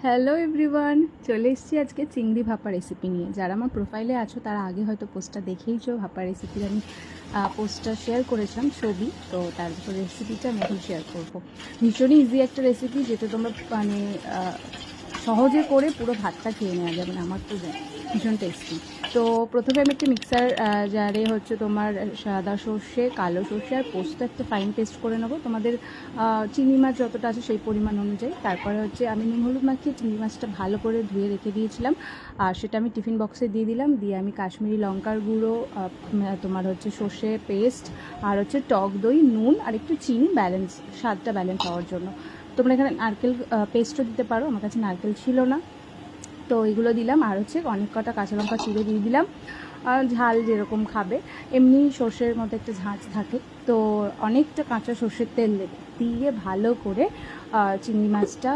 Hello everyone, চলে এসেছি আজকে চিংড়ি ভাপা রেসিপি নিয়ে। যারা আমার প্রোফাইলে আছো তারা আগে হয়তো পোস্টটা দেখেইছো। ভাপা রেসিপির আমি পোস্টটা শেয়ার করেছিলাম ছবি, তো তারপর রেসিপিটা আমি এখন শেয়ার করবো। ভীষণই ইজি একটা রেসিপি, যেটা তোমরা মানে সহজে করে পুরো ভাতটা খেয়ে নেওয়া যাবে। আমার তো ভীষণ টেস্টি। তো প্রথমে আমি একটা মিক্সার জারে হচ্ছে তোমার সাদা সর্ষে, কালো সর্ষে আর পোস্ত একটা ফাইন পেস্ট করে নেবো, তোমাদের চিংড়ি মাছ যতটা আছে সেই পরিমাণ অনুযায়ী। তারপরে হচ্ছে আমি নুন হলুদ মাখিয়ে চিংড়ি মাছটা ভালো করে ধুয়ে রেখে দিয়েছিলাম, আর সেটা আমি টিফিন বক্সে দিয়ে দিলাম। দিয়ে আমি কাশ্মীরি লঙ্কার গুঁড়ো, তোমার হচ্ছে সর্ষে পেস্ট, আর হচ্ছে টক দই, নুন আর একটু চিনি, স্বাদটা ব্যালেন্স হওয়ার জন্য। তোমরা এখানে নারকেল পেস্টও দিতে পারো, আমার কাছে নারকেল ছিল না, তো এইগুলো দিলাম। আর হচ্ছে অনেক কটা কাঁচা লঙ্কা চিড়ে দিয়ে দিলাম, ঝাল যেরকম খাবে। এমনি সর্ষের মধ্যে একটা ঝাঁঝ থাকে, তো অনেকটা কাঁচা সর্ষের তেল দিয়ে ভালো করে চিংড়ি মাছটা